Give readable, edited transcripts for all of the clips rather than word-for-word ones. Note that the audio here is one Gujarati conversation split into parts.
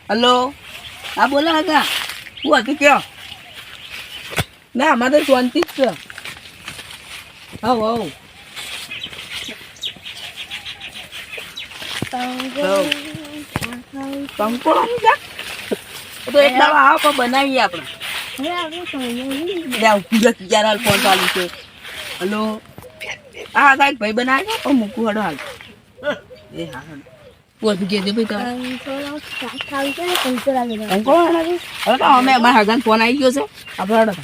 હલો, હા બોલો કાકા. શું હતું કયો? ના અમારે તો શાંતિ જ છે. હવ હવ કંકોડો તો એક દાડો આવો પણ બનાવીએ આપણે. ફોન ચાલુ છે. હલો, હા કાંઈક ભાઈ બનાવે પણ મૂકવું હડો હાલ. એ હા બધું કે ભાઈ કંકોડો અમે અમારા હગાન ફોન આવી ગયો છે આપણે હડો.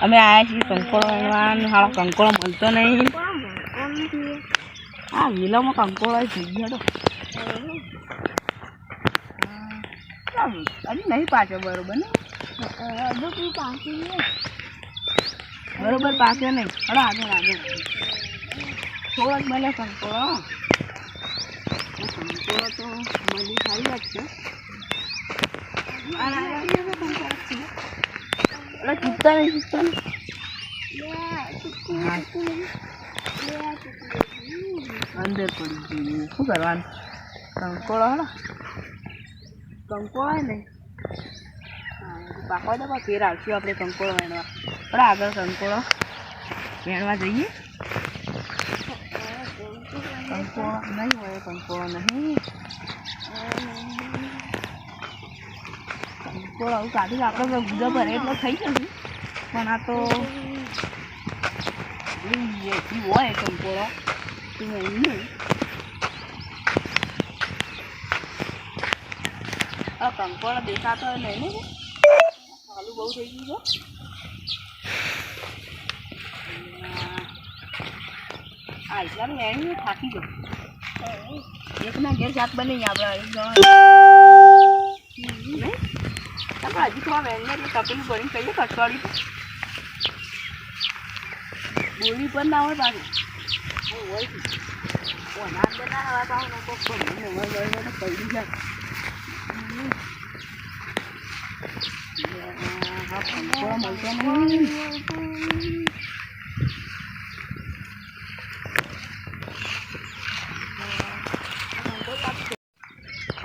અમે આવ્યા છીએ કંકોડો હાલો કંકોડો મળતો નહીં. હા વિલોમાં કંકોડો થઈ ગયો હજી નહીં પાછો બરોબર ને બરોબર પાછો નહીં. હડો આગળ આગળ થોડોક મળે કંકોડો. કંકોડો તો મળી સારી વાત છે. ચૂકતા નહીં અંદર પડી ગયું. શું કરવાનું? કંકોડો હડો કંકોડો નહીં પાકવા દો ફેર આવશું આપણે કંકોડો વેણવા. પણ આગળ કંકોડો વેણવા જઈએ. કંકોડો નહીં હોય કંકોડો નહીં કંકોડો આવું કાઢી આપણે ગુદા ભરે એટલો થઈ જશે પણ આ તો હોય કંકોડો નહીં. કંકોડો દેખાતો નહીં ને ચાલુ બહુ થઈ ગયું છે. હા એટલા બી એની થાકી ગયો. એકના ઘેર જાત બની આપણે એક જણા નહીં આપણે હજી થોડા વેણને તપેલું ભરીને કહીએ કટવાડી બોલી પણ ના હોય પાછું હોય ના બે ના હવા પાવ ને કોક પડી જાય.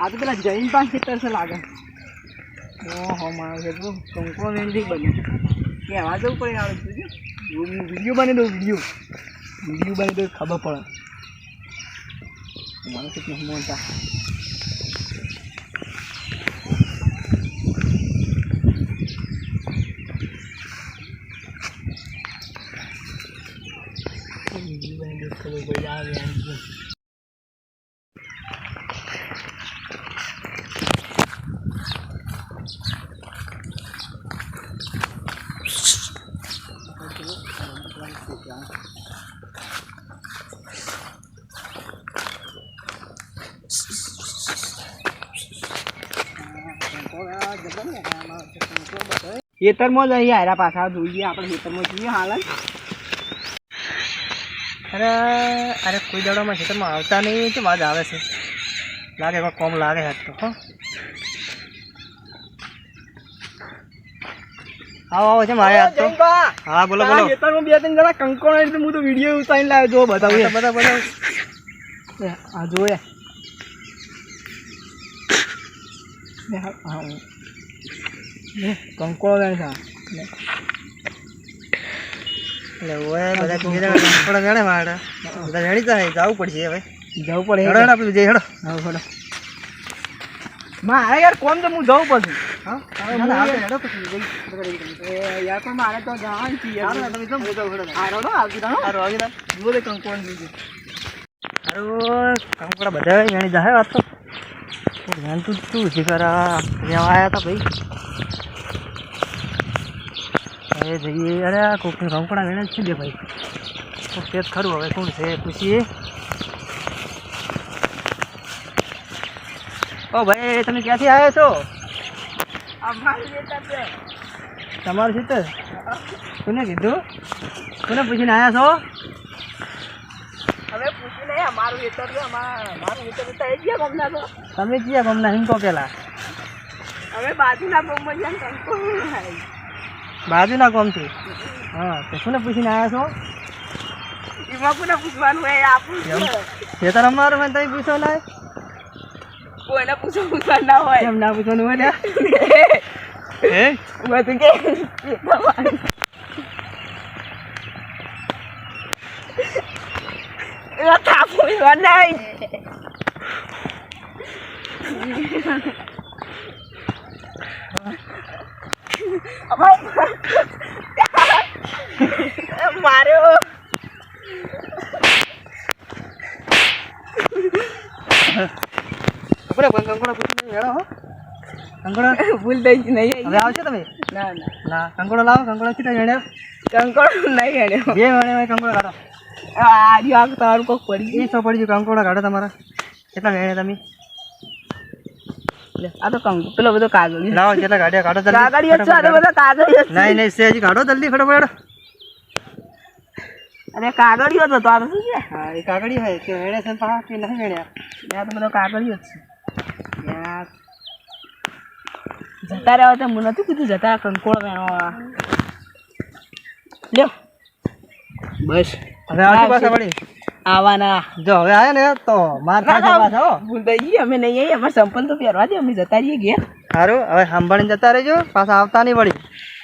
આ તો પેલા જૈન પાંચ ખેતર છે લાગે. ઓહો મારો છે કંકોડો વેંધી બને કહેવા જવું પડે. આવે વિડીયો બની દઉં વિડીયો બની દઉં ખબર પડે મને કેટલું મોટા. ખબર પડી આવે ખેતરમાં જ અહીંયા હારા પાછા જોઈએ આપણે ખેતરમાં જોઈએ હાલ. અરે કોઈ દાડામાં ખેતરમાં આવતા નહીં તો વાત આવે છે લાગે એમાં કોમ લાગે હાથ તો. આવો છે મારે હાથ તો. હા બોલો બોલો. ખેતરમાં બે ત્રણ જણા કંકોડો એટલે હું તો વિડીયો ઉતારીને લાવ્યો જો બતાવું બધા હા જોયા. કંકોડો નહીં થા એટલે ઓય બધા કંકોડો ગણે મારે બધા ગણી તો જવું પડશે હવે જવું પડે હેડો આપણે જઈ હેડો. હા હેડો મારે યાર કોમ તો હું જવું પડશે. હા હેડો પછી યાર પણ મારે તો જવાનું છે યાર. તમે તો હારો આવતી હારો આવી જુઓ લે કંકોડો બીજું હારું કંકોડા બધા ગણી જાય. વાત તો ધ્યાન તું શું છે કરા આવ્યા હતા ભાઈ. હવે જઈએ. અરે કોક કંકોડા વેણે જ છે ભાઈ કોક તે ખરું. હવે કોણ છે પૂછીએ. ઓ ભાઈ તમે ક્યાંથી આવ્યા છો? તમારું ખેતર કોને કીધું? કોને પૂછીને આવ્યા છો? હવે પૂછીને મારું ખેતર મારું ખેતર ગયા ગમના તો તમે ક્યાં ગમના એમ કહો પેલા હવે બાજુના ગામમાં જઈને કંકોડો લાવી. બાજુના ગામથી? હા, તો શું પૂછીને આવ્યા છો? એમાં કોને પૂછવાનું હોય? આપું ખેતર અમારું હોય તો પૂછો લાય. કોઈને પૂછવાનું ના હોય. એમ ના પૂછવાનું હોય ને. હે બધું કે થાપો નહીં. માર્યો. ભૂલ થઈ જ નહીં. હવે આવશે તમે? ના ના ના. કંકોડો લાવો. કંકોડો કેટલા વેણ્યા? કંકોડો નહીં વેણ્યો. જે વેણ્યો કંકોડો કાઢો. તારું કોક પડી ગયું. પડી ગયું. કંકોડો કાઢો તમારા. કેટલા વેણ્યા તમે? આ તો પેલો બધો કાગળ લાવો. કેટલા કાઢ્યા? કાઢો જલ્દી. કાગળિયો છે આ બધો કાગળિયો. નહીં નહીં સેજી કાઢો જલ્દી ફટાફટ. અરે કાગળિયો તો તારો શું છે? હા એ કાગળિયો હે કે વેણે છે પા કે નહીં વેણ્યા? યાર તો બધો કાગળિયો જ છે યાર. જતા રહ્યા તો મને નતું કીધું જતા કંકોડો વેણવા. લ્યો બસ હવે આવતી પાછા વળી આવવાના. જો હવે આયા ને તો માર ખાશે પાછા. હો ભૂલ થઈ ગઈ. અમે નહીં આવીએ. અમારે સંપલ તો પહેરવા દે. અમે જતા રહીએ ઘેર. સારું હવે સાંભળીને જતા રહેજો. પાછા આવતા નહીં વળી.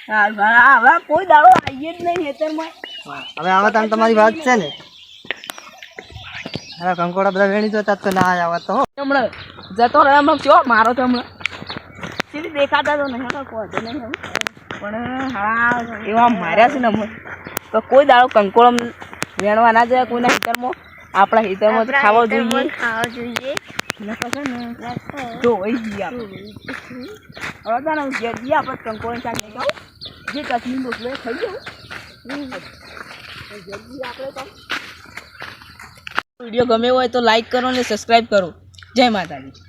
હવે કોઈ દાડો આવીએ જ નહીં ખેતરમાં. હવે આવા તાણ તમારી વાત છે ને. હવે કંકોડા બધા વેણી જોતા તો ના આવ્યા તો હમણાં જતો રહ્યો. હમણાં ચો મારો તો હમણાં સીધી દેખાતા તો નહીં પહોંચે નહીં. પણ હા એવા માર્યા છે ને હમણાં તો કોઈ દાડો કંકોડો વેણવા ના જાય કોઈના ખેતરમાં. આપણા ખેતરમાં ખાવા જોઈએ. તો વહી જઈએ આપણે. હવે તાને ઘેર જઈએ આપણે કંકોડો ચાલ નહીં ખાવું. જે કચની મોકલો એ ખાઈ જવું. વિડીયો ગમે હોય તો લાઈક કરો અને સબસ્ક્રાઈબ કરો. જય માતાજી.